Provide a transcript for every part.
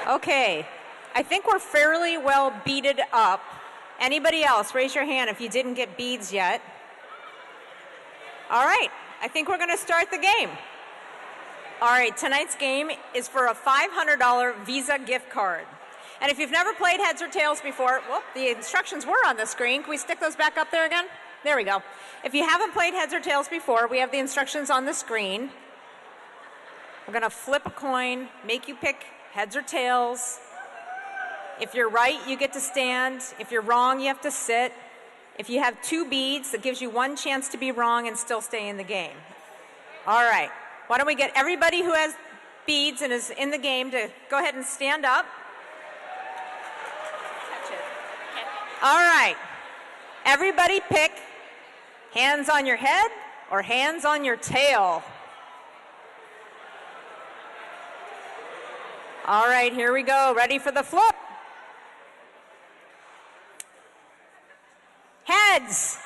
Okay, I think we're fairly well beaded up. Anybody else, raise your hand if you didn't get beads yet. All right, I think we're gonna start the game. All right, tonight's game is for a $500 Visa gift card. And if you've never played heads or tails before, well, the instructions were on the screen. Can we stick those back up there again? There we go. If you haven't played heads or tails before, we have the instructions on the screen. We're gonna flip a coin, make you pick heads or tails. If you're right, you get to stand. If you're wrong, you have to sit. If you have 2 beads, that gives you 1 chance to be wrong and still stay in the game. All right, why don't we get everybody who has beads and is in the game to go ahead and stand up. All right, everybody pick hands on your head or hands on your tail. All right, here we go. Ready for the flip? Heads.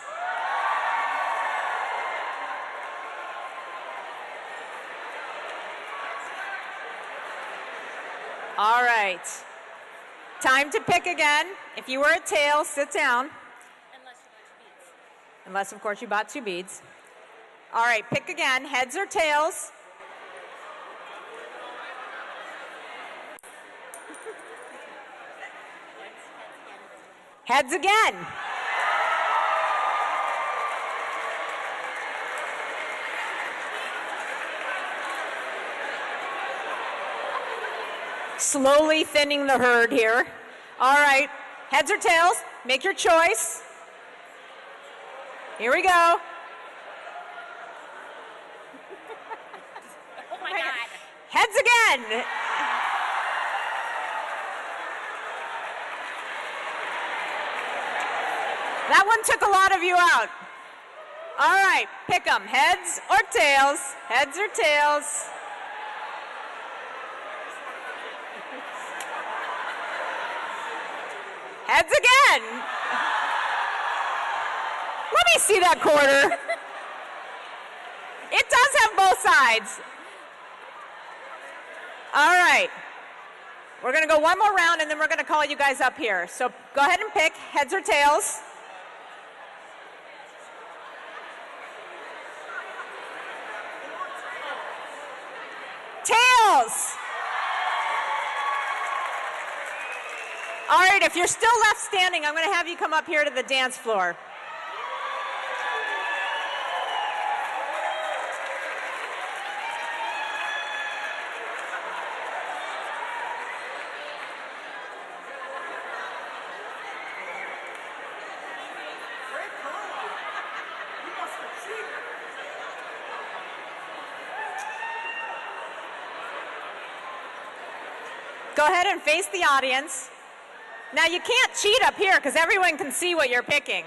All right. Time to pick again. If you were a tail, sit down. Unless, of course, you bought 2 beads. All right, pick again. Heads or tails? Heads again. Slowly thinning the herd here. All right, heads or tails, make your choice. Here we go. Oh my God. Heads again. That one took a lot of you out. All right, pick them, heads or tails, heads or tails. Heads again. Let me see that quarter. It does have both sides. All right. We're going to go one more round, and then we're going to call you guys up here. So go ahead and pick heads or tails. Tails. All right, if you're still left standing, I'm going to have you come up here to the dance floor. Go ahead and face the audience. Now you can't cheat up here because everyone can see what you're picking.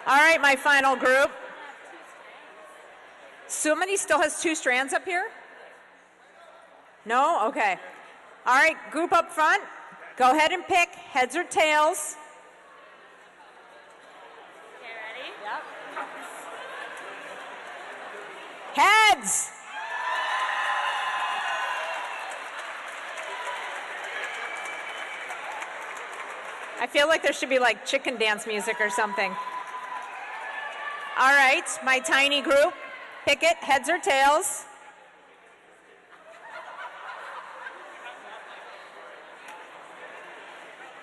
All right, my final group. Somebody still has 2 strands up here? No? Okay. All right, group up front. Go ahead and pick heads or tails. Okay, ready? Yep. Heads. I feel like there should be like chicken dance music or something. All right, my tiny group, pick it, heads or tails.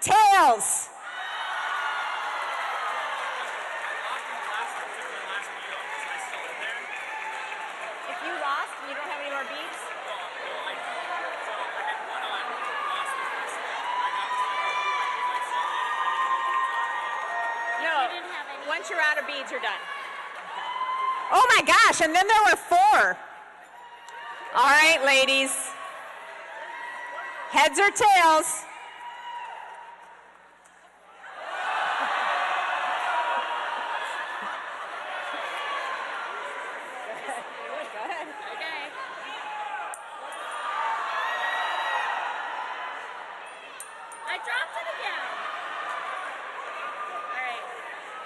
Tails. If you lost, you don't have any more beads? Once you're out of beads, you're done. Oh my gosh, and then there were 4. All right, ladies. Heads or tails? Go ahead. Okay. I dropped it again. All right.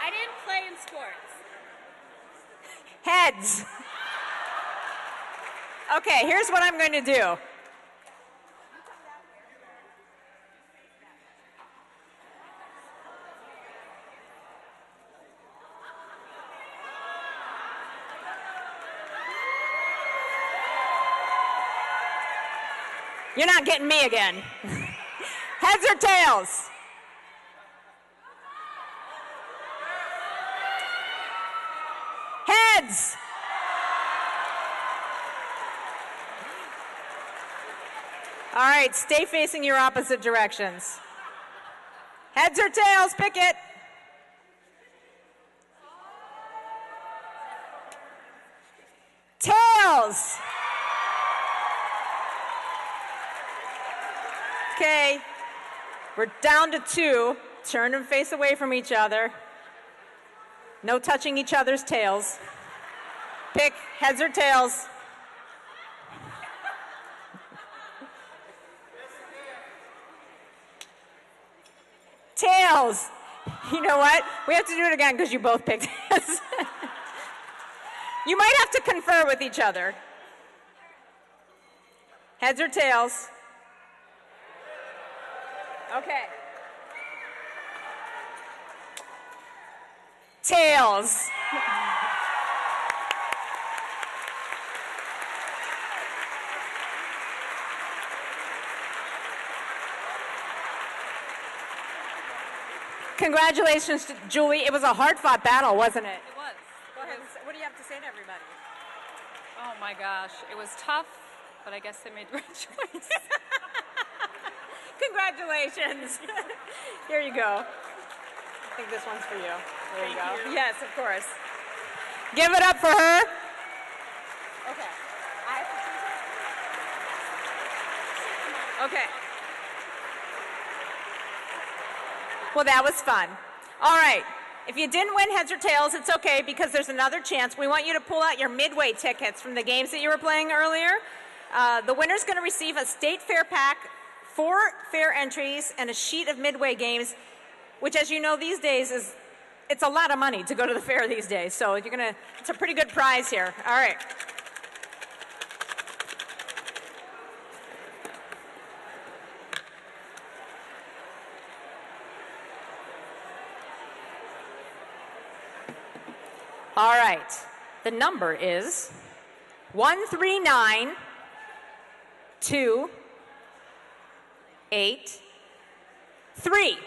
I didn't play in sports. Heads. Okay, here's what I'm going to do. You're not getting me again. Heads or tails? Heads. All right, stay facing your opposite directions. Heads or tails, pick it. Tails. Okay, we're down to 2. Turn and face away from each other. No touching each other's tails. Pick heads or tails. Tails. You know what? We have to do it again because you both picked heads. You might have to confer with each other. Heads or tails? Okay. Tails. Congratulations, Julie. It was a hard-fought battle, wasn't it? It was. Go ahead. What do you have to say to everybody? Oh my gosh, it was tough, but I guess they made the right choice. Congratulations. Here you go. I think this one's for you. There you go. Thank you. Yes, of course. Give it up for her. Okay. Okay. Well, that was fun. All right. If you didn't win heads or tails, it's okay because there's another chance. We want you to pull out your Midway tickets from the games that you were playing earlier. The winner's going to receive a state fair pack, 4 fair entries, and a sheet of Midway games, which, as you know, these days it's a lot of money to go to the fair these days. So it's a pretty good prize here. All right. All right, the number is 139283.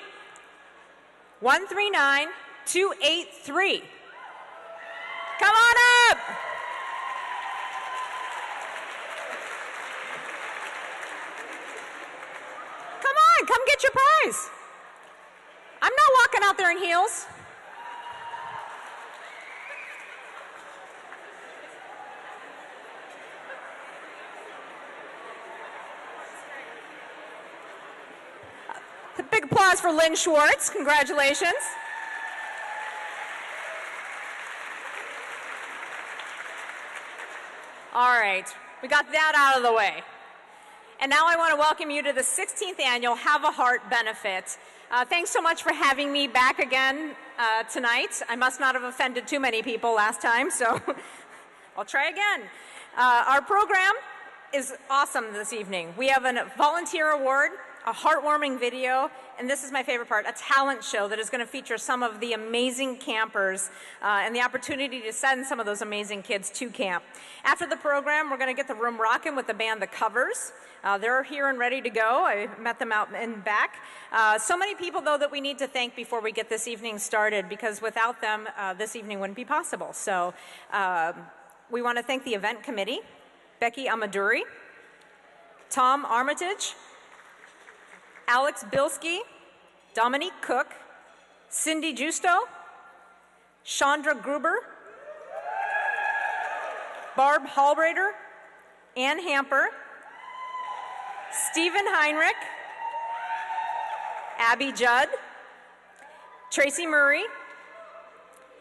139283. Come on up. Come on, come get your prize. I'm not walking out there in heels. A big applause for Lynn Schwartz. Congratulations. All right, we got that out of the way. And now I want to welcome you to the 16th annual Have a Heart benefit. Thanks so much for having me back again tonight. I must not have offended too many people last time, so I'll try again. Our program is awesome this evening. We have a volunteer award, a heartwarming video, and this is my favorite part, a talent show that is going to feature some of the amazing campers and the opportunity to send some of those amazing kids to camp. After the program, we're going to get the room rocking with the band The Covers. They're here and ready to go. I met them out in back. So many people, though, that we need to thank before we get this evening started, because without them, this evening wouldn't be possible. So we want to thank the event committee, Becky Amaduri, Tom Armitage, Alex Bilski, Dominique Cook, Cindy Justo, Chandra Gruber, Barb Hallbrader, Ann Hamper, Stephen Heinrich, Abby Judd, Tracy Murray,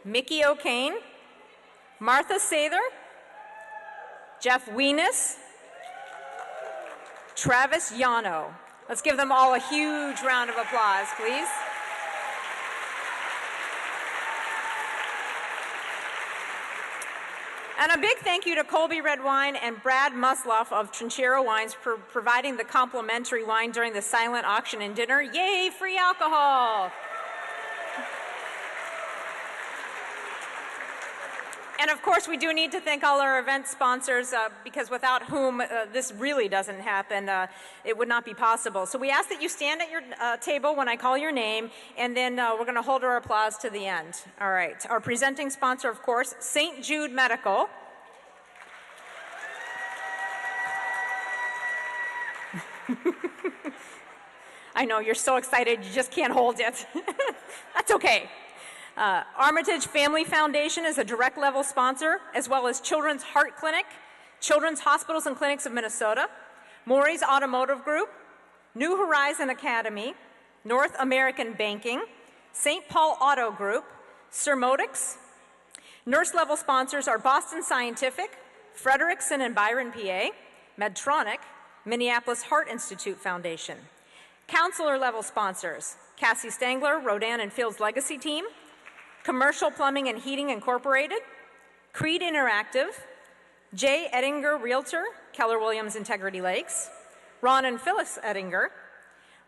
Mickey O'Kane, Martha Sather, Jeff Weenus, Travis Yano. Let's give them all a huge round of applause, please. And a big thank you to Colby Red Wine and Brad Musloff of Trinchero Wines for providing the complimentary wine during the silent auction and dinner. Yay, free alcohol! And of course, we do need to thank all our event sponsors because without whom this really doesn't happen, it would not be possible. So we ask that you stand at your table when I call your name, and then we're going to hold our applause to the end. All right. Our presenting sponsor, of course, St. Jude Medical. I know, you're so excited, you just can't hold it. That's okay. Armitage Family Foundation is a direct level sponsor, as well as Children's Heart Clinic, Children's Hospitals and Clinics of Minnesota, Maury's Automotive Group, New Horizon Academy, North American Banking, St. Paul Auto Group, Sermotix. Nurse level sponsors are Boston Scientific, Frederickson and Byron, PA, Medtronic, Minneapolis Heart Institute Foundation. Counselor level sponsors, Cassie Stangler, Rodan and Fields Legacy Team, Commercial Plumbing and Heating Incorporated, Creed Interactive, J. Ettinger Realtor, Keller Williams Integrity Lakes, Ron and Phyllis Ettinger,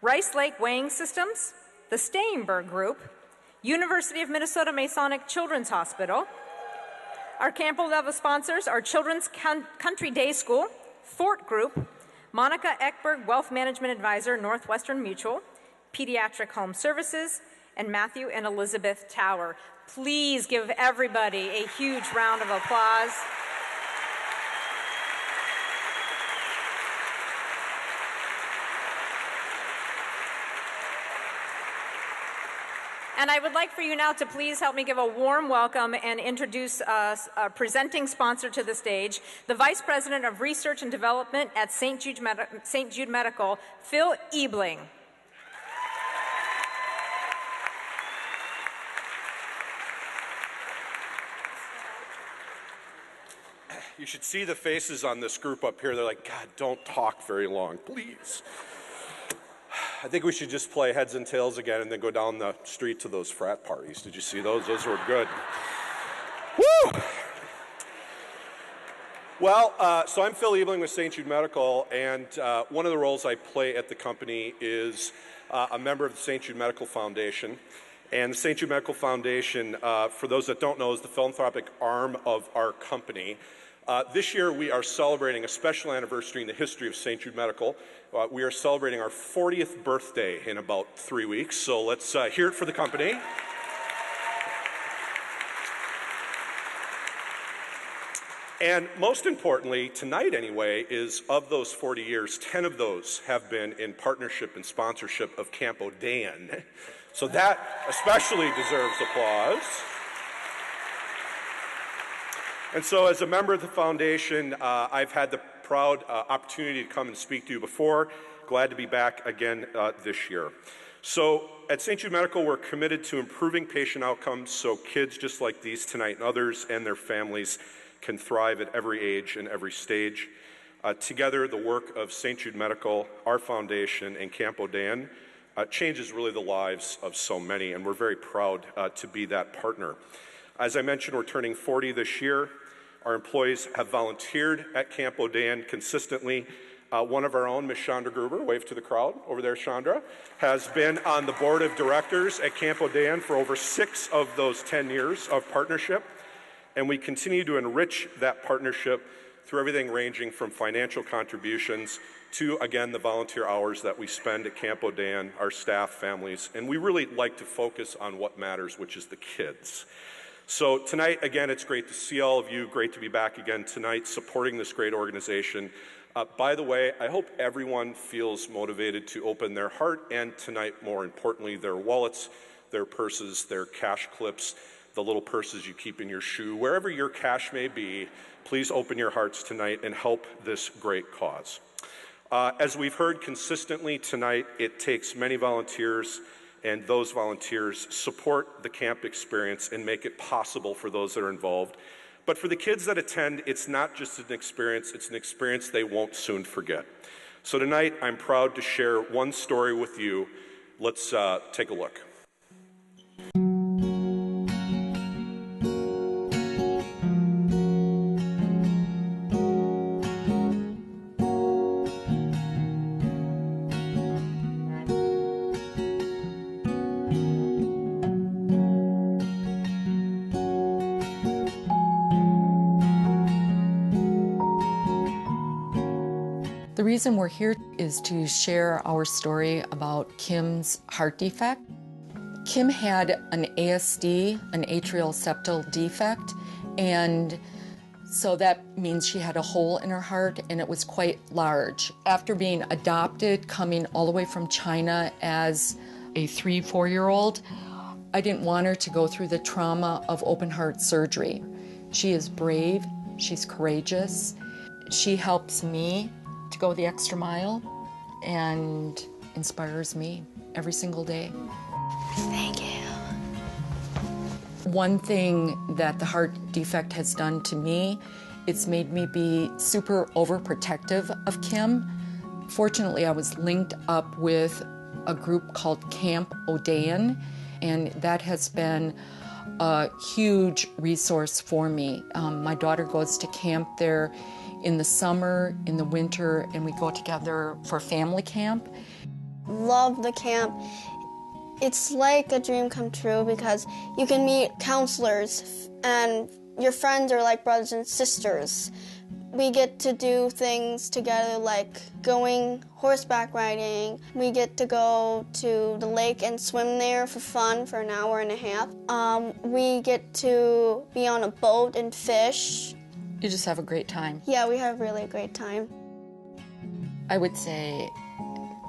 Rice Lake Weighing Systems, the Steinberg Group, University of Minnesota Masonic Children's Hospital. Our camp level sponsors are Children's Country Day School, Fort Group, Monica Eckberg, Wealth Management Advisor, Northwestern Mutual, Pediatric Home Services, and Matthew and Elizabeth Tower. Please give everybody a huge round of applause. And I would like for you now to please help me give a warm welcome and introduce a presenting sponsor to the stage, the Vice President of Research and Development at St. Jude Medical, Phil Ebeling. You should see the faces on this group up here. They're like, God, don't talk very long, please. I think we should just play heads and tails again and then go down the street to those frat parties. Did you see those? Those were good. Woo! Well, so I'm Phil Ebeling with St. Jude Medical, and one of the roles I play at the company is a member of the St. Jude Medical Foundation. And the St. Jude Medical Foundation, for those that don't know, is the philanthropic arm of our company. This year we are celebrating a special anniversary in the history of St. Jude Medical. We are celebrating our 40th birthday in about 3 weeks, so let's hear it for the company. And most importantly, tonight anyway, is of those 40 years, 10 of those have been in partnership and sponsorship of Campo Dan. So that especially deserves applause. And so as a member of the foundation, I've had the proud opportunity to come and speak to you before. Glad to be back again this year. So at St. Jude Medical, we're committed to improving patient outcomes so kids just like these tonight and others and their families can thrive at every age and every stage. Together, the work of St. Jude Medical, our foundation, and Campo Dan changes really the lives of so many, and we're very proud to be that partner. As I mentioned, we're turning 40 this year. Our employees have volunteered at Campo Dan consistently. One of our own, Ms. Chandra Gruber, wave to the crowd over there, Chandra, has been on the board of directors at Campo Dan for over 6 of those 10 years of partnership. And we continue to enrich that partnership through everything ranging from financial contributions to, again, the volunteer hours that we spend at Campo Dan, our staff, families, and we really like to focus on what matters, which is the kids. So tonight, again, it's great to see all of you. Great to be back again tonight supporting this great organization. By the way, I hope everyone feels motivated to open their heart and tonight, more importantly, their wallets, their purses, their cash clips, the little purses you keep in your shoe. Wherever your cash may be, please open your hearts tonight and help this great cause. As we've heard consistently tonight, it takes many volunteers, and those volunteers support the camp experience and make it possible for those that are involved. But for the kids that attend, it's not just an experience, it's an experience they won't soon forget. So tonight, I'm proud to share one story with you. Let's take a look. The reason we're here is to share our story about Kim's heart defect. Kim had an ASD, an atrial septal defect, and so that means she had a hole in her heart, and it was quite large. After being adopted, coming all the way from China as a 3-4-year-old, I didn't want her to go through the trauma of open heart surgery. She is brave, she's courageous, she helps me to go the extra mile and inspires me every single day. Thank you. One thing that the heart defect has done to me, it's made me be super overprotective of Kim. Fortunately, I was linked up with a group called Camp Odeon, and that has been a huge resource for me. My daughter goes to camp there in the summer, in the winter, and we go together for family camp. Love the camp. It's like a dream come true because you can meet counselors and your friends are like brothers and sisters. We get to do things together like going horseback riding. We get to go to the lake and swim there for fun for an hour and a half. We get to be on a boat and fish. You just have a great time. Yeah, we have really a great time. I would say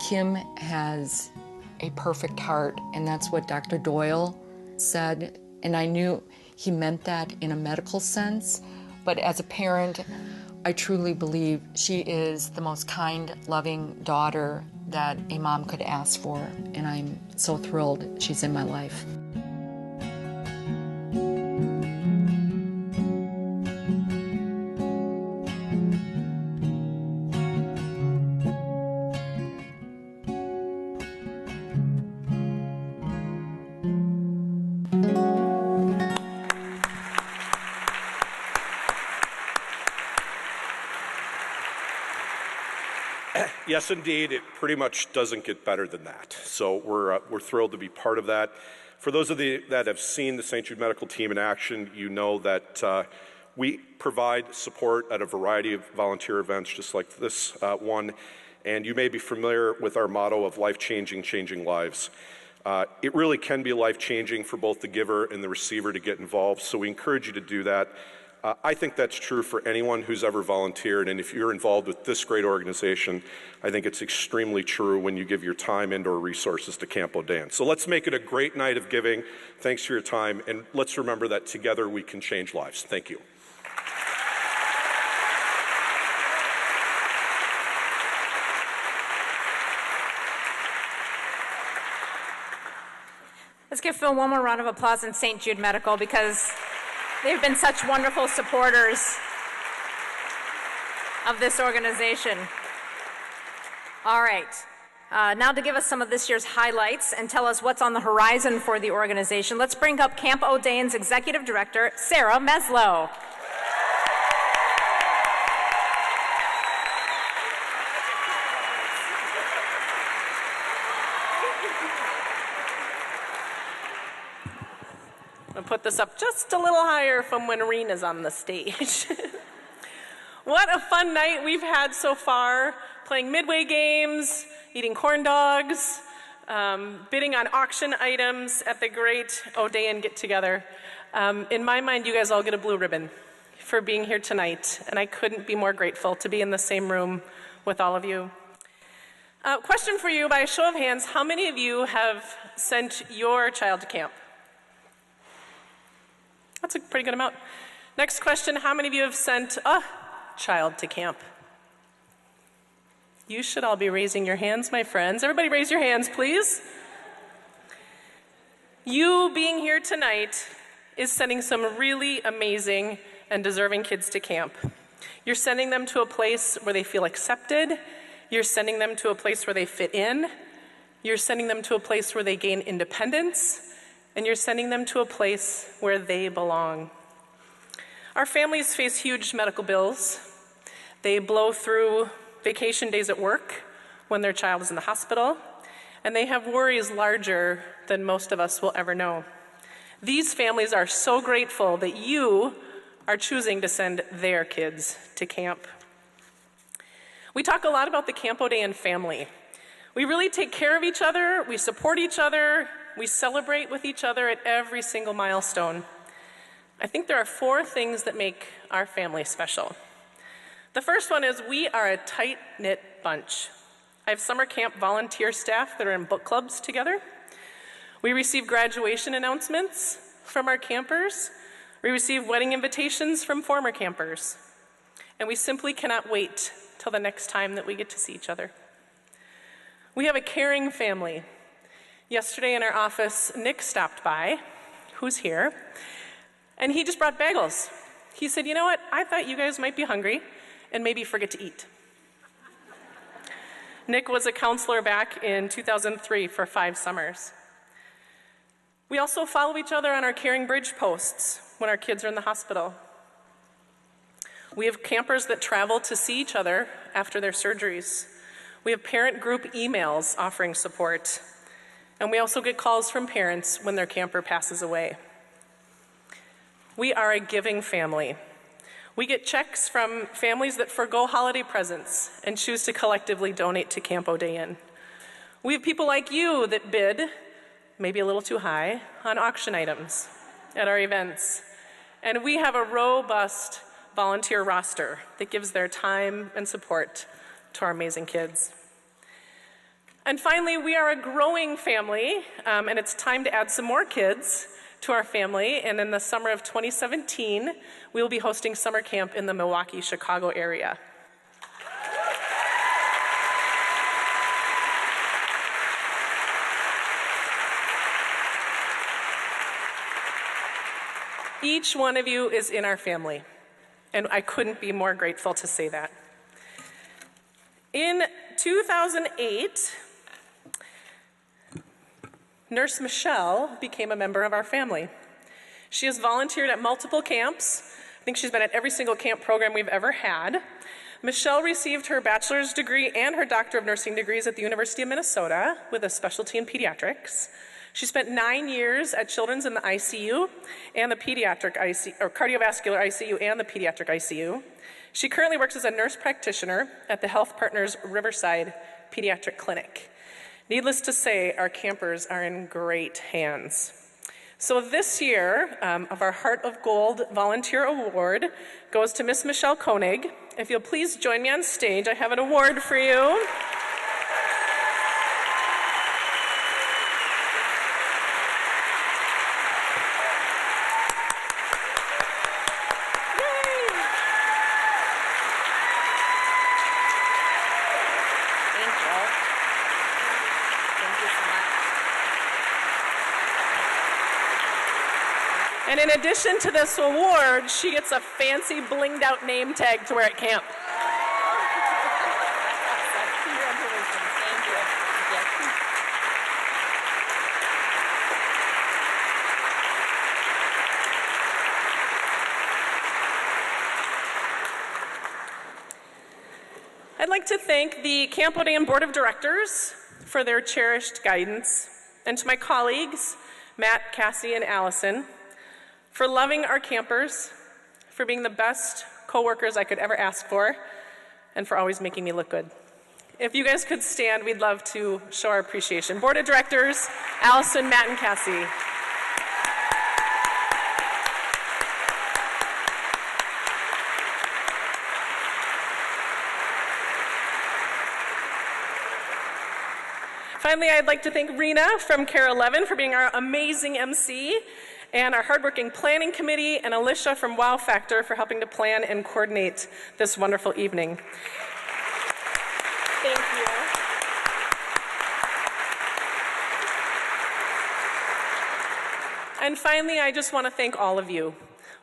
Kim has a perfect heart, and that's what Dr. Doyle said, and I knew he meant that in a medical sense, but as a parent, I truly believe she is the most kind, loving daughter that a mom could ask for, and I'm so thrilled she's in my life. Yes, indeed. It pretty much doesn't get better than that. So we're thrilled to be part of that. For those of you that have seen the St. Jude Medical Team in action, you know that we provide support at a variety of volunteer events just like this one. And you may be familiar with our motto of life-changing, changing lives. It really can be life-changing for both the giver and the receiver to get involved, so we encourage you to do that. I think that's true for anyone who's ever volunteered, and if you're involved with this great organization, I think it's extremely true when you give your time and/or resources to Camp Odeon. So let's make it a great night of giving. Thanks for your time, and let's remember that together we can change lives. Thank you. Let's give Phil one more round of applause in St. Jude Medical because they've been such wonderful supporters of this organization. All right, now to give us some of this year's highlights and tell us what's on the horizon for the organization, let's bring up Camp Odeon's Executive Director, Sarah Meslow. I'll put this up just a little higher from when Rena's on the stage. What a fun night we've had so far, playing Midway games, eating corn dogs, bidding on auction items at the great Odeon get-together. In my mind, you guys all get a blue ribbon for being here tonight, and I couldn't be more grateful to be in the same room with all of you. Question for you, by a show of hands, how many of you have sent your child to camp? That's a pretty good amount. Next question, how many of you have sent a child to camp? You should all be raising your hands, my friends. Everybody raise your hands, please. You being here tonight is sending some really amazing and deserving kids to camp. You're sending them to a place where they feel accepted. You're sending them to a place where they fit in. You're sending them to a place where they gain independence. And you're sending them to a place where they belong. Our families face huge medical bills. They blow through vacation days at work when their child is in the hospital, and they have worries larger than most of us will ever know. These families are so grateful that you are choosing to send their kids to camp. We talk a lot about the Campo Day and family. We really take care of each other, we support each other, we celebrate with each other at every single milestone. I think there are 4 things that make our family special. The first one is we are a tight-knit bunch. I have summer camp volunteer staff that are in book clubs together. We receive graduation announcements from our campers. We receive wedding invitations from former campers. And we simply cannot wait till the next time that we get to see each other. We have a caring family. Yesterday in our office, Nick stopped by, who's here, and he just brought bagels. He said, you know what, I thought you guys might be hungry and maybe forget to eat. Nick was a counselor back in 2003 for 5 summers. We also follow each other on our caring bridge posts when our kids are in the hospital. We have campers that travel to see each other after their surgeries. We have parent group emails offering support. And we also get calls from parents when their camper passes away. We are a giving family. We get checks from families that forgo holiday presents and choose to collectively donate to Campo Day Inn. We have people like you that bid, maybe a little too high, on auction items at our events. And we have a robust volunteer roster that gives their time and support to our amazing kids. And finally, we are a growing family, and it's time to add some more kids to our family. And in the summer of 2017, we will be hosting summer camp in the Milwaukee, Chicago area. Each one of you is in our family, and I couldn't be more grateful to say that. In 2008, Nurse Michelle became a member of our family. She has volunteered at multiple camps. I think she's been at every single camp program we've ever had. Michelle received her bachelor's degree and her doctor of nursing degrees at the University of Minnesota with a specialty in pediatrics. She spent 9 years at Children's in the ICU and the pediatric ICU, or cardiovascular ICU and the pediatric ICU. She currently works as a nurse practitioner at the Health Partners Riverside Pediatric Clinic. Needless to say, our campers are in great hands. So this year, of our Heart of Gold Volunteer Award goes to Miss Michelle Koenig. If you'll please join me on stage, I have an award for you. And in addition to this award, she gets a fancy blinged out name tag to wear at camp. I'd like to thank the Campo Day Inn Board of Directors for their cherished guidance, and to my colleagues, Matt, Cassie, and Allison, for loving our campers, for being the best coworkers I could ever ask for, and for always making me look good. If you guys could stand, we'd love to show our appreciation. Board of Directors, Allison, Matt, and Cassie. Finally, I'd like to thank Rena from KARE 11 for being our amazing MC, and our hardworking planning committee, and Alicia from Wow Factor for helping to plan and coordinate this wonderful evening. Thank you. And finally, I just want to thank all of you,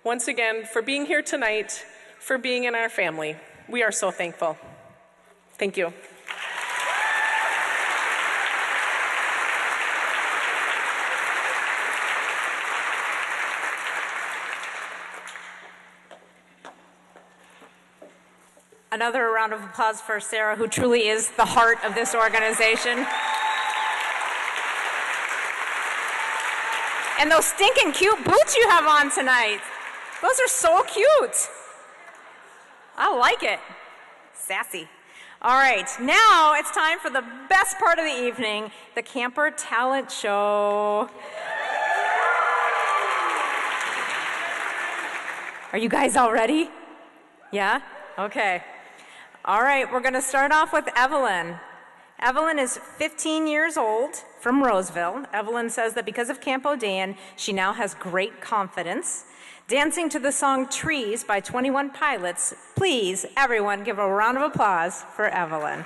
once again, for being here tonight, for being in our family. We are so thankful. Thank you. Another round of applause for Sarah, who truly is the heart of this organization. And those stinking cute boots you have on tonight. Those are so cute. I like it. Sassy. All right, now it's time for the best part of the evening, the Camper Talent Show. Are you guys all ready? Yeah? Okay. All right, we're going to start off with Evelyn. Evelyn is 15 years old from Roseville. Evelyn says that because of Camp Odeon, she now has great confidence. Dancing to the song Trees by 21 Pilots, please, everyone, give a round of applause for Evelyn.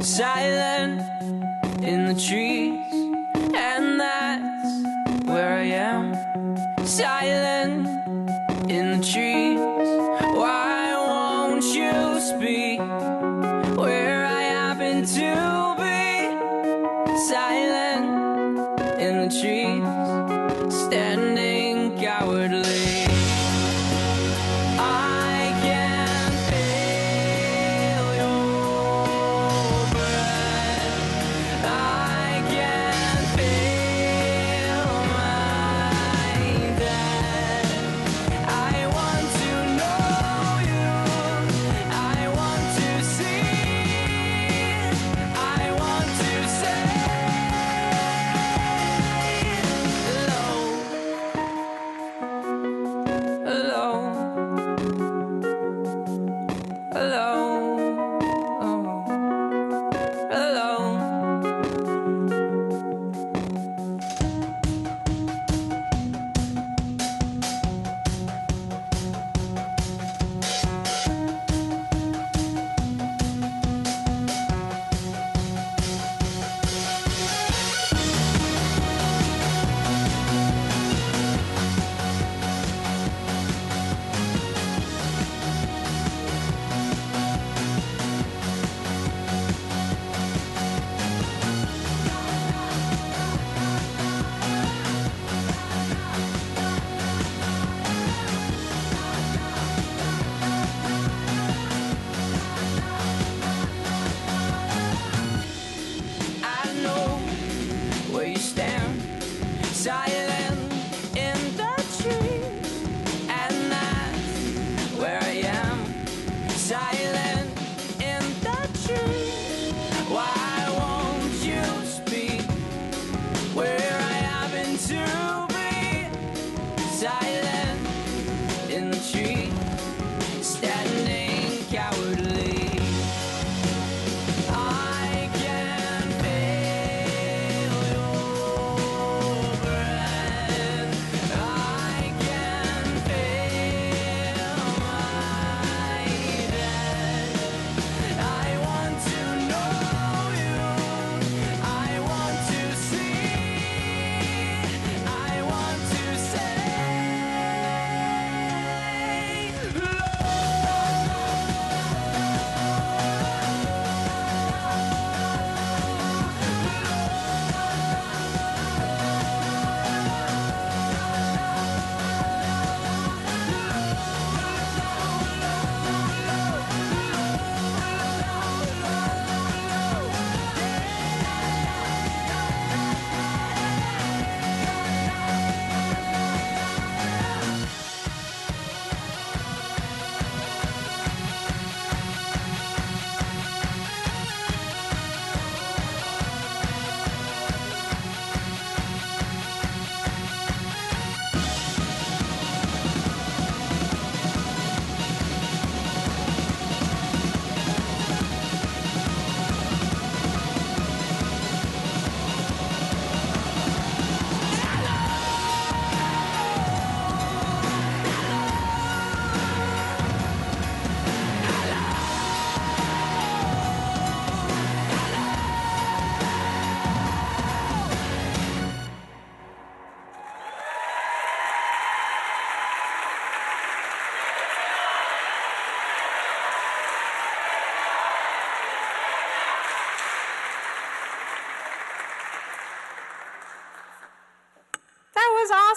Silent in the trees, and that's where I am. Silent in the trees. Why won't you speak where I happen to be? Silent in the trees, standing cowardly.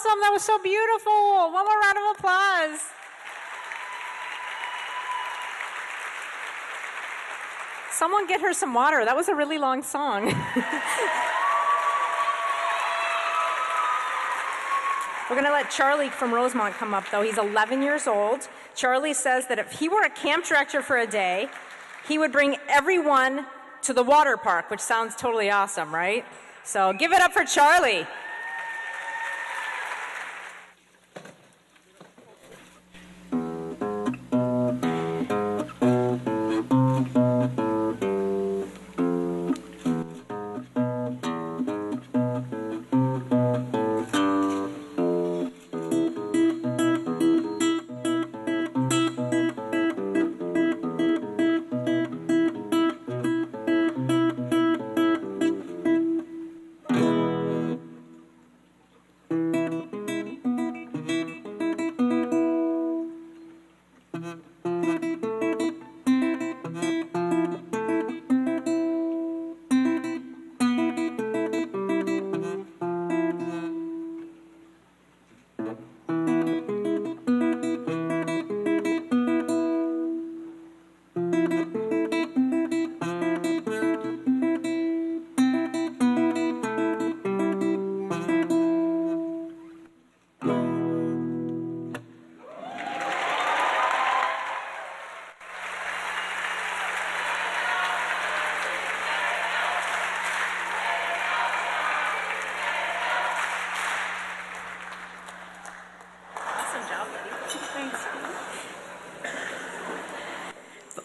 awesome. That was so beautiful. One more round of applause. Someone get her some water. That was a really long song. We're going to let Charlie from Rosemont come up, though. He's 11 years old. Charlie says that if he were a camp director for a day, he would bring everyone to the water park, which sounds totally awesome, right? So give it up for Charlie.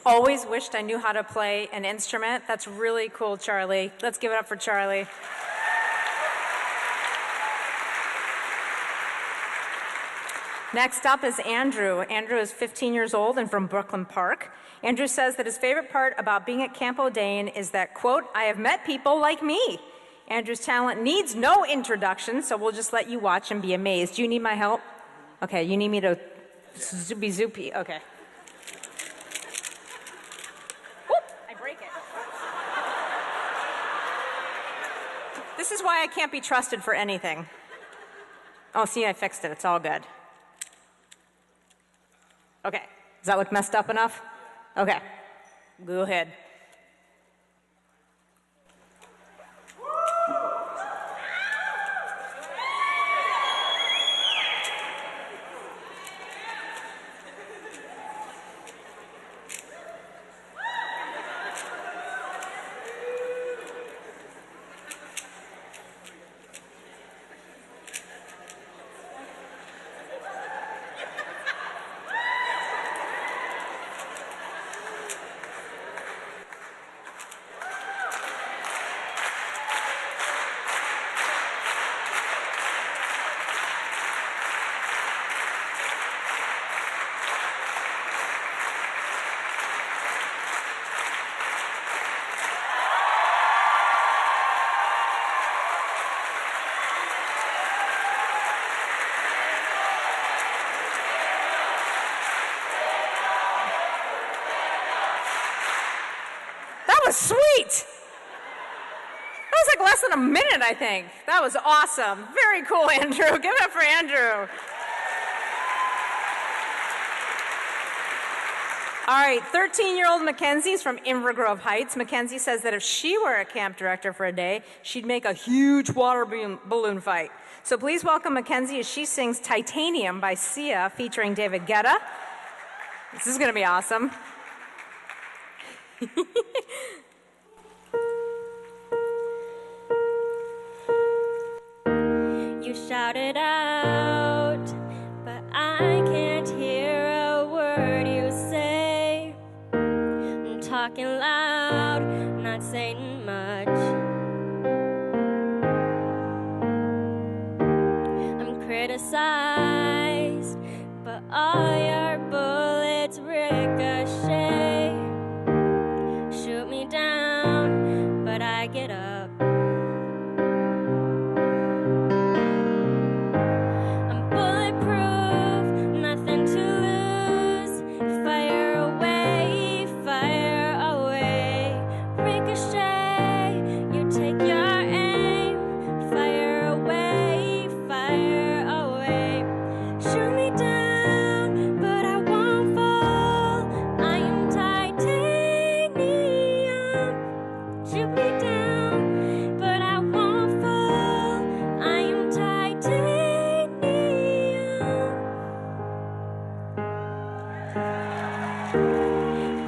Always wished I knew how to play an instrument. That's really cool, Charlie. Let's give it up for Charlie. Next up is Andrew. Andrew is 15 years old and from Brooklyn Park. Andrew says that his favorite part about being at Camp O'Dane is that, quote, I have met people like me. Andrew's talent needs no introduction, so we'll just let you watch and be amazed. Do you need my help? Okay, you need me to zoopy. Okay. This is why I can't be trusted for anything. Oh, see, I fixed it. It's all good. Okay. Does that look messed up enough? Okay. Go ahead. That was sweet. That was like less than a minute, I think. That was awesome. Very cool, Andrew. Give it up for Andrew. All right, 13-year-old Makenzie is from Inver Grove Heights. Makenzie says that if she were a camp director for a day, she'd make a huge water balloon fight. So please welcome Makenzie as she sings Titanium by Sia featuring David Guetta. This is going to be awesome. You shouted out, but I can't hear a word you say. I'm talking loud, not saying much. I'm criticized, but all your bullets ricochet. Shoot me down, but I get up. I'm bulletproof, nothing to lose. Fire away, ricochet. You take your aim. Fire away, fire away. Shoot me down, but I won't fall. I am titanium.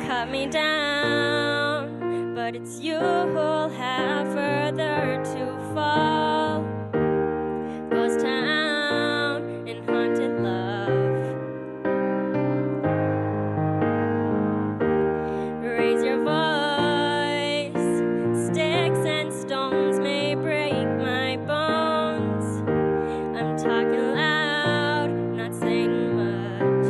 Cut me down, but it's you who'll have further to fall. Ghost town and haunted love. Raise your voice. Sticks and stones may break my bones. I'm talking loud, not saying much.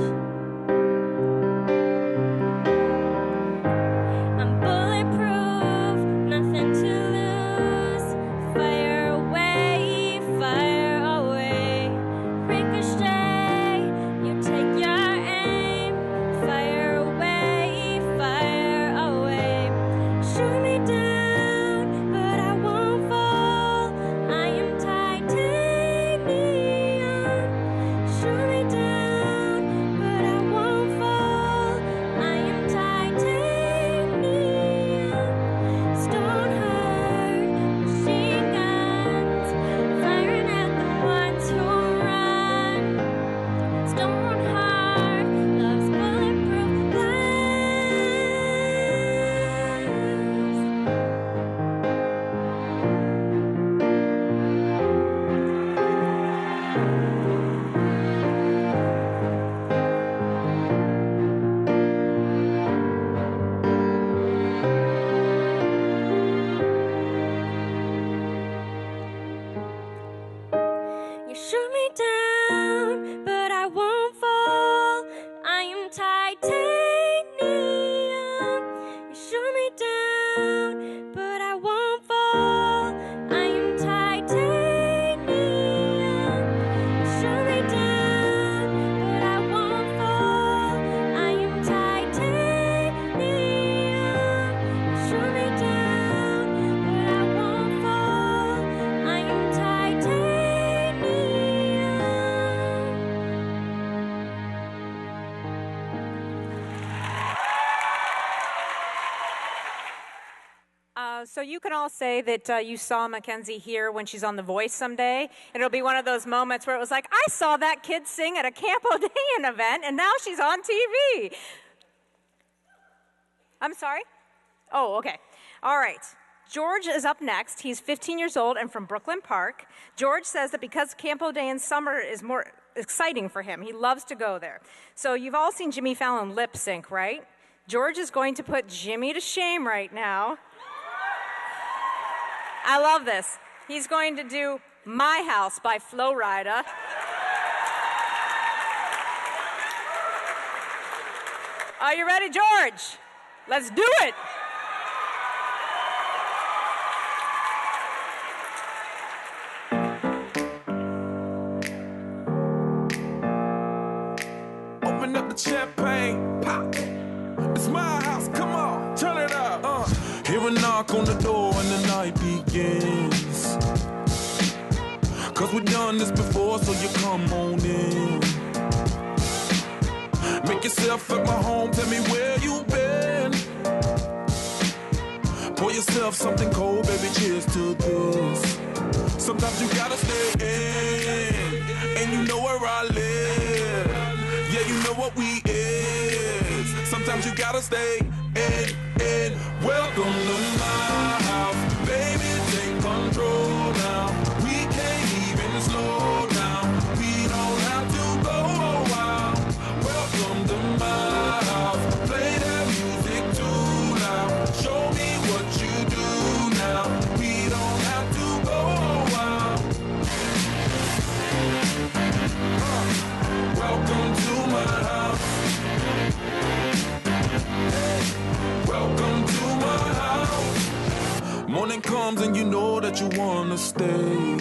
I'm bulletproof, nothing to lose. Fire away, fire away. Ricochet, you take your aim. Fire away, fire away. Shoot me down, but I won't fall. I am titanium. Shoot me down, but I won't fall. I am titanium. Stone heart, machine guns, firing at the ones who run. Stone heart, love's bulletproof You shoot me down, but I won't fall. I am titanium. You shoot me down, but I won't fall. I am titanium. You shoot me down, but I won't fall. I am titanium. You shoot me down, but I won't fall. I am titanium. So you can all say that you saw Makenzie here when she's on The Voice someday. It'll be one of those moments where it was like, I saw that kid sing at a Camp O'Dayan event, and now she's on TV. I'm sorry? Oh, okay. All right. George is up next. He's 15 years old and from Brooklyn Park. George says that because Camp O'Dayan summer is more exciting for him, he loves to go there. So you've all seen Jimmy Fallon lip sync, right? George is going to put Jimmy to shame right now. I love this. He's going to do My House by Flo Rida. Are you ready, George? Let's do it. Open up the champagne, pop. It's my house, come on, turn it up. Hear a knock on the door and the night begins. Cause we've done this before, so you come on in. Make yourself at my home, tell me where you been. Pour yourself something cold, baby, cheers to this. Sometimes you gotta stay in, and you know where I live. Yeah, you know what we is. Sometimes you gotta stay in. Welcome to my house, baby, take control now. We can't even slow down. We don't have to go a while. Welcome to my house, play that music too loud. Show me what you do now. We don't have to go a while. Welcome to my house. Welcome to my house. Morning comes and you know that you wanna stay.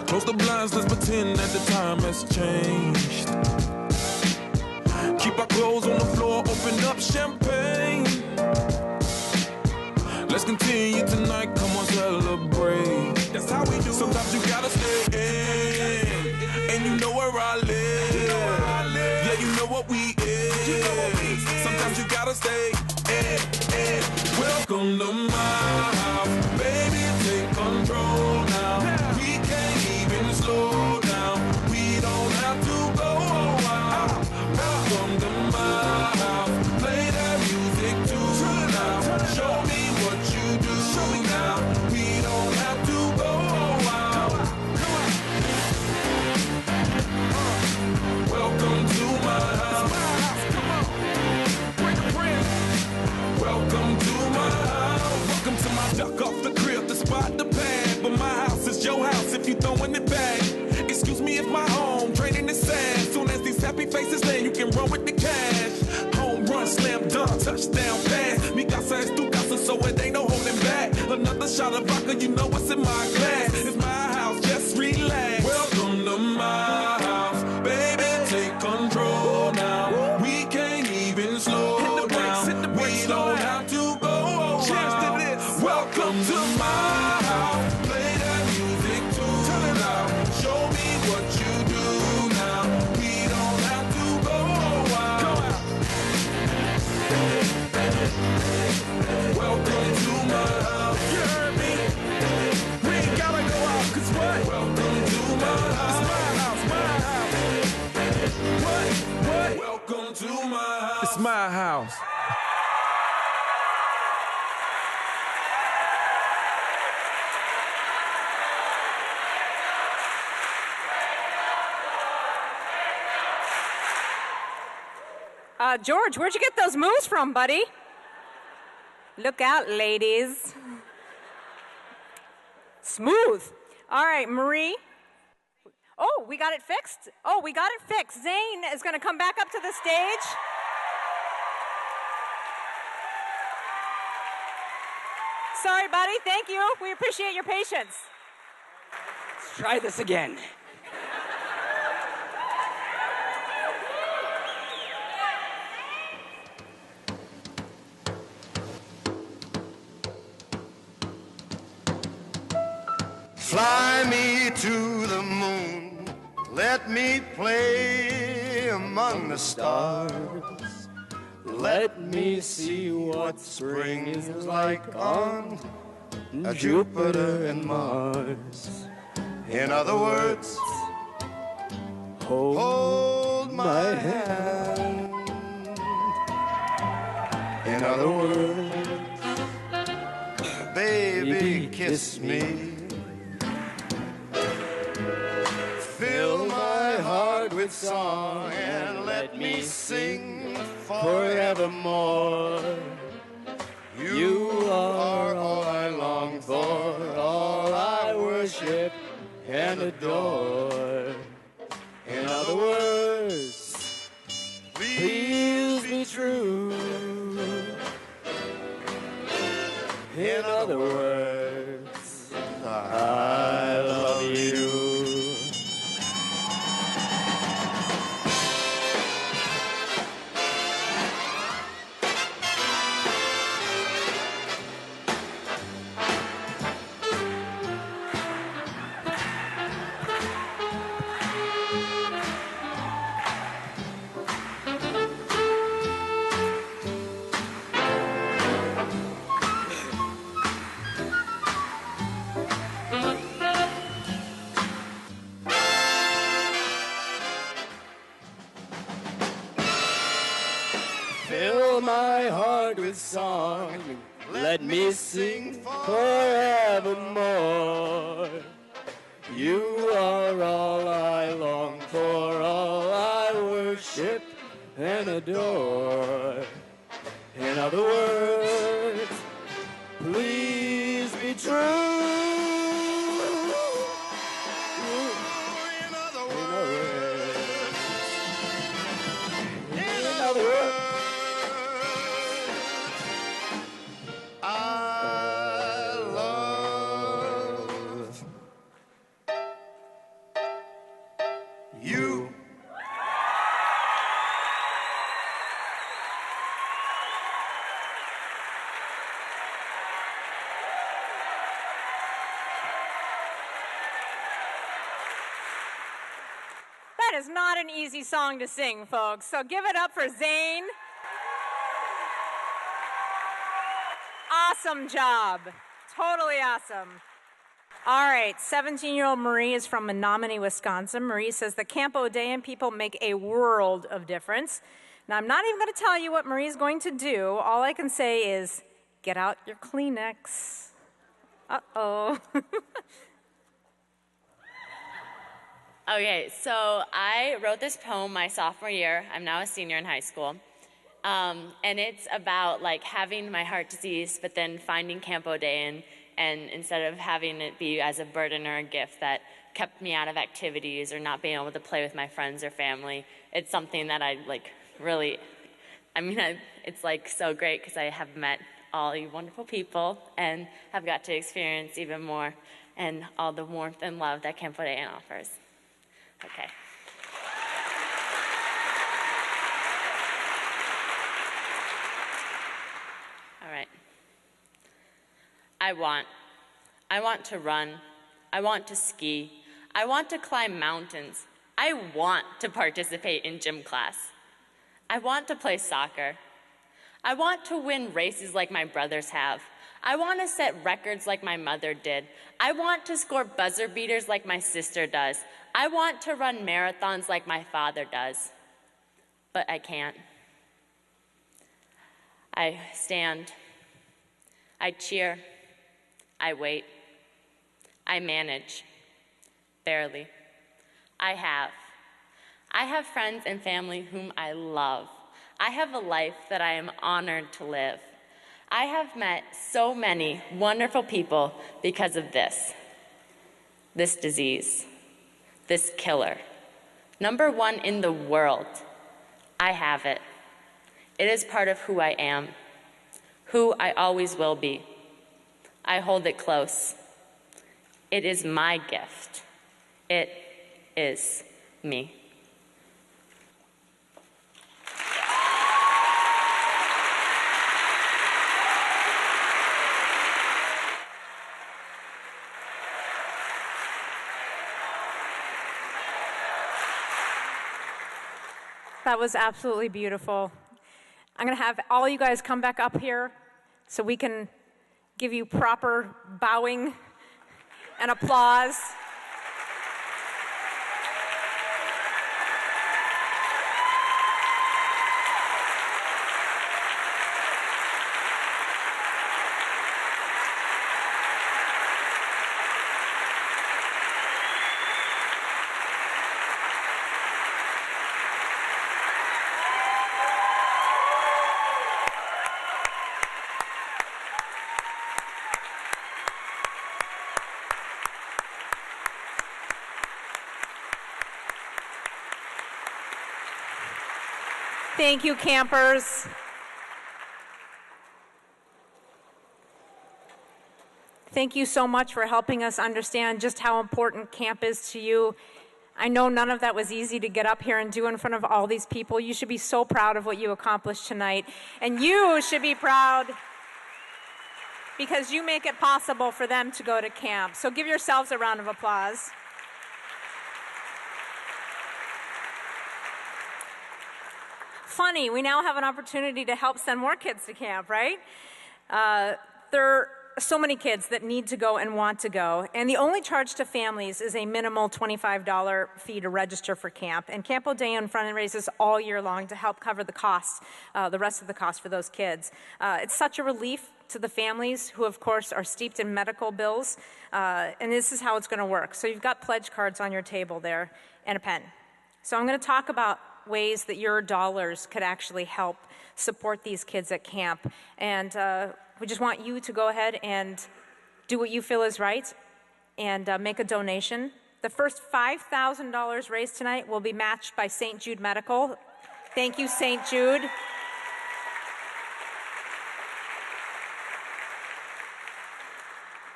Close the blinds, let's pretend that the time has changed. Keep our clothes on the floor, open up champagne. Let's continue tonight, come on, celebrate. That's how we do. Sometimes you gotta stay in, and you know where I live. Yeah, you know what we is. Sometimes you gotta stay in. Welcome Welcome to my house, baby, take control now. We can't even slow down, we don't have to go out. Welcome to my house, play that music too loud. Show me what you do now, we don't have to go out. Welcome to my house. Welcome to my house. Welcome to my duck off the crib, the spot, the pad. But my house is your house if you throwing it back. Excuse me if my home draining is sad. Soon as these happy faces land, you can run with the cash. Home run, slam dunk, touchdown pass. Mi casa es tu casa, so it ain't no holding back. Another shot of vodka, you know what's in my glass. It's my house, just relax. Welcome to my house, baby, take control now. We can't even slow down. We don't have to go. Cheers to this. Welcome to my house. Play that music too loud. Show me what you do now. We don't have to go out. Welcome to my house. You heard me? We ain't gotta go out, 'cause what? Welcome to my house. It's my house, my house. What? Welcome to my house. It's my house. George, where'd you get those moves from, buddy? Look out, ladies. Smooth. All right, Marie. Oh, we got it fixed. Oh, we got it fixed. Zane is going to come back up to the stage. Sorry, buddy. Thank you. We appreciate your patience. Let's try this again. Fly me to the moon, let me play among the stars. Let me see what spring is like on Jupiter and Mars. In other words, hold my hand. In other words, baby, kiss me. Fill my heart with song and let me sing forevermore. You are all I long for, all I worship and adore. In other words, please be true. In other words, I love you. Fill my heart with song, let me sing forevermore. You are all I long for, all I worship and adore. In other words, please be true. In other words, I love you. That is not an easy song to sing, folks. So give it up for Zane. Awesome job. Totally awesome. All right, 17-year-old Marie is from Menominee, Wisconsin. Marie says the Camp Odean people make a world of difference. Now, I'm not even going to tell you what Marie's going to do. All I can say is get out your Kleenex. Uh-oh. Okay, so I wrote this poem my sophomore year. I'm now a senior in high school. And it's about like having my heart disease, but then finding Camp Odean, and instead of having it be as a burden or a gift that kept me out of activities or not being able to play with my friends or family, it's something that I like really, it's like so great because I have met all you wonderful people and have got to experience even more and all the warmth and love that Camp Odean offers. Okay. All right. I want to run. I want to ski. I want to climb mountains. I want to participate in gym class. I want to play soccer. I want to win races like my brothers have. I want to set records like my mother did. I want to score buzzer beaters like my sister does. I want to run marathons like my father does. But I can't. I stand. I cheer. I wait. I manage. Barely. I have friends and family whom I love. I have a life that I am honored to live. I have met so many wonderful people because of this disease, this killer. #1 in the world. I have it. It is part of who I am, who I always will be. I hold it close. It is my gift. It is me. That was absolutely beautiful. I'm going to have all you guys come back up here so we can give you proper bowing and applause. Thank you, campers. Thank you so much for helping us understand just how important camp is to you. I know none of that was easy to get up here and do in front of all these people. You should be so proud of what you accomplished tonight. And you should be proud because you make it possible for them to go to camp. So give yourselves a round of applause. Funny, we now have an opportunity to help send more kids to camp, right? There are so many kids that need to go and want to go, and the only charge to families is a minimal $25 fee to register for camp, and Camp Odean fundraises all year long to help cover the costs, the rest of the cost for those kids. It's such a relief to the families who, of course, are steeped in medical bills, and this is how it's going to work. So you've got pledge cards on your table there and a pen. So I'm going to talk about ways that your dollars could actually help support these kids at camp. And we just want you to go ahead and do what you feel is right and make a donation. The first $5,000 raised tonight will be matched by St. Jude Medical. Thank you, St. Jude.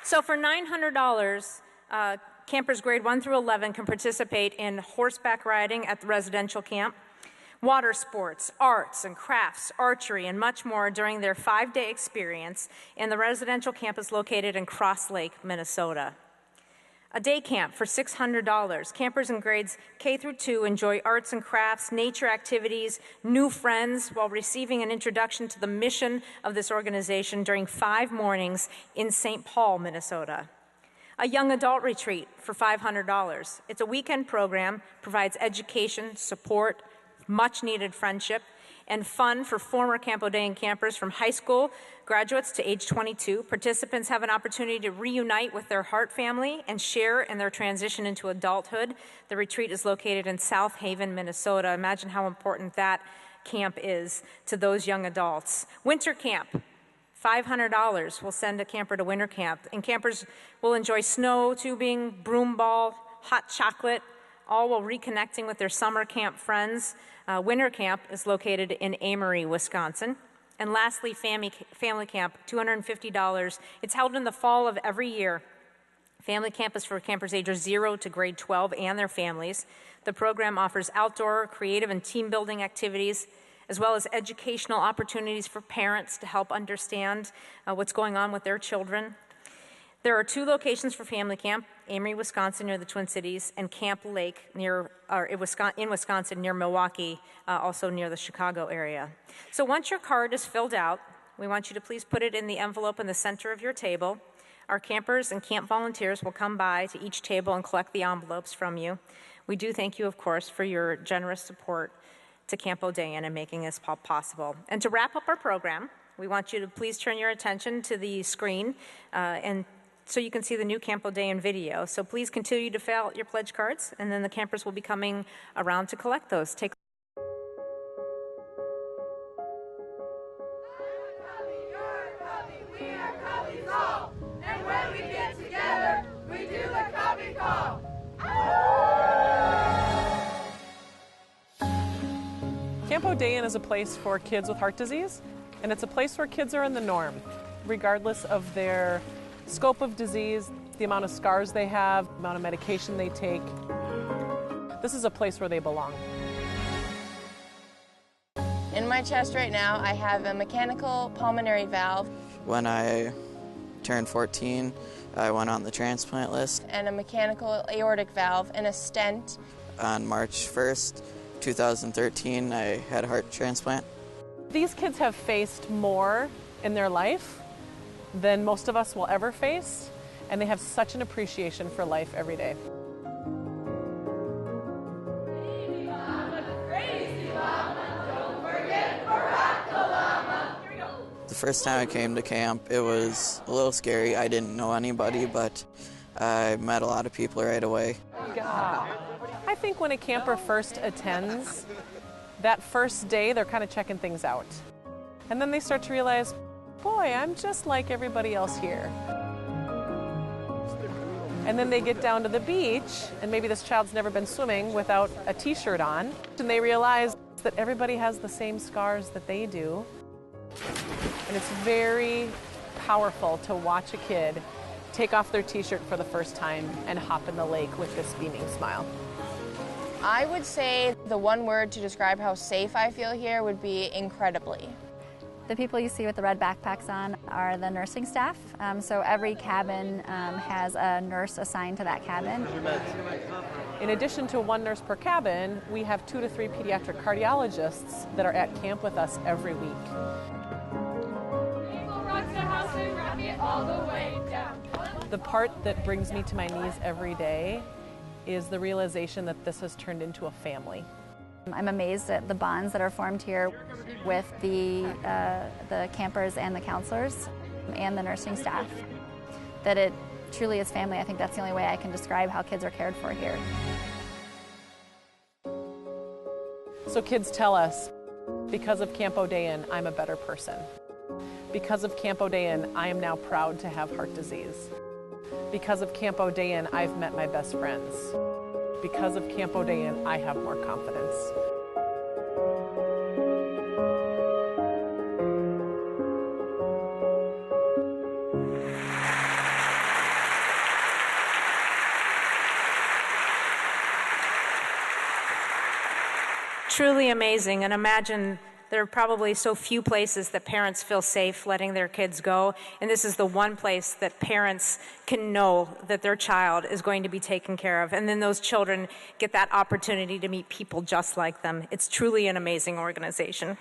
So for $900, campers grade 1 through 11 can participate in horseback riding at the residential camp, water sports, arts and crafts, archery, and much more during their 5-day experience. And the residential camp is located in Cross Lake, Minnesota. A day camp for $600. Campers in grades K through 2 enjoy arts and crafts, nature activities, new friends while receiving an introduction to the mission of this organization during 5 mornings in St. Paul, Minnesota. A young adult retreat for $500. It's a weekend program, provides education, support, much needed friendship, and fun for former Camp O'Dayan campers from high school graduates to age 22. Participants have an opportunity to reunite with their heart family and share in their transition into adulthood. The retreat is located in South Haven, Minnesota. Imagine how important that camp is to those young adults. Winter camp, $500. We'll send a camper to winter camp. And campers will enjoy snow tubing, broom ball, hot chocolate, all while reconnecting with their summer camp friends. Winter camp is located in Amory, Wisconsin. And lastly, family camp, $250. It's held in the fall of every year. Family camp is for campers ages 0 to grade 12 and their families. The program offers outdoor, creative, and team-building activities, as well as educational opportunities for parents to help understand what's going on with their children. There are 2 locations for family camp, Amory, Wisconsin, near the Twin Cities, and Camp Lake in Wisconsin, near Milwaukee, also near the Chicago area. So once your card is filled out, we want you to please put it in the envelope in the center of your table. Our campers and camp volunteers will come by to each table and collect the envelopes from you. We do thank you, of course, for your generous support to Camp O'Dayan and making this possible. And to wrap up our program, we want you to please turn your attention to the screen and so you can see the new Camp O'Dayan video. So please continue to fill out your pledge cards, and then the campers will be coming around to collect those. Camp O'Dayan is a place for kids with heart disease, and it's a place where kids are in the norm, regardless of their scope of disease, the amount of scars they have, the amount of medication they take. This is a place where they belong. In my chest right now, I have a mechanical pulmonary valve. When I turned 14, I went on the transplant list. And a mechanical aortic valve and a stent. On March 1st, 2013, I had a heart transplant. These kids have faced more in their life than most of us will ever face, and they have such an appreciation for life every day. The first time I came to camp, it was a little scary. I didn't know anybody, but I met a lot of people right away. I think when a camper first attends, that first day they're kind of checking things out. And then they start to realize, boy, I'm just like everybody else here. And then they get down to the beach, and maybe this child's never been swimming without a t-shirt on, and they realize that everybody has the same scars that they do. And it's very powerful to watch a kid take off their t-shirt for the first time and hop in the lake with this beaming smile. I would say the one word to describe how safe I feel here would be incredibly. The people you see with the red backpacks on are the nursing staff. So every cabin has a nurse assigned to that cabin. In addition to 1 nurse per cabin, we have 2 to 3 pediatric cardiologists that are at camp with us every week. The part that brings me to my knees every day is the realization that this has turned into a family. I'm amazed at the bonds that are formed here with the campers and the counselors and the nursing staff. That it truly is family. I think that's the only way I can describe how kids are cared for here. So kids tell us, because of Camp O'Dayan, I'm a better person. Because of Camp O'Dayan, I am now proud to have heart disease. Because of Camp O'Dayan, I've met my best friends. Because of Camp O'Dayan, I have more confidence. Truly amazing, and imagine There are probably so few places that parents feel safe letting their kids go, and this is the one place that parents can know that their child is going to be taken care of, and then those children get that opportunity to meet people just like them. It's truly an amazing organization.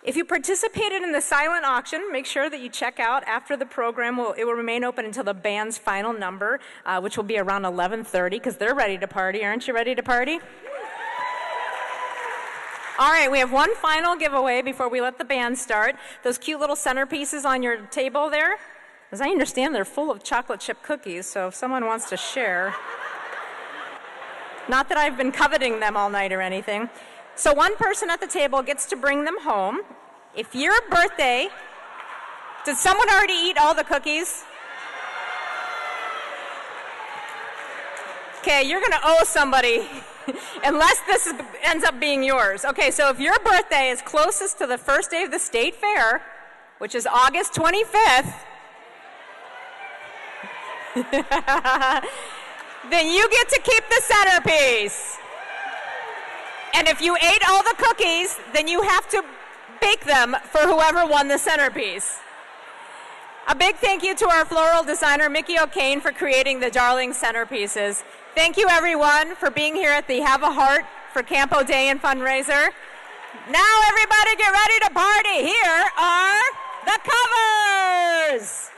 If you participated in the silent auction, make sure that you check out after the program. It will remain open until the band's final number, which will be around 11:30, because they're ready to party. Aren't you ready to party? All right, we have one final giveaway before we let the band start. Those cute little centerpieces on your table there, as I understand, they're full of chocolate chip cookies, so if someone wants to share. Not that I've been coveting them all night or anything. So one person at the table gets to bring them home. If your birthday, did someone already eat all the cookies? Okay, you're gonna owe somebody unless this ends up being yours. Okay, so if your birthday is closest to the first day of the state fair, which is August 25th, then you get to keep the centerpiece. And if you ate all the cookies, then you have to bake them for whoever won the centerpiece. A big thank you to our floral designer, Mickey O'Kane, for creating the darling centerpieces. Thank you, everyone, for being here at the Have a Heart for Campo Day and fundraiser. Now, everybody get ready to party. Here are the covers.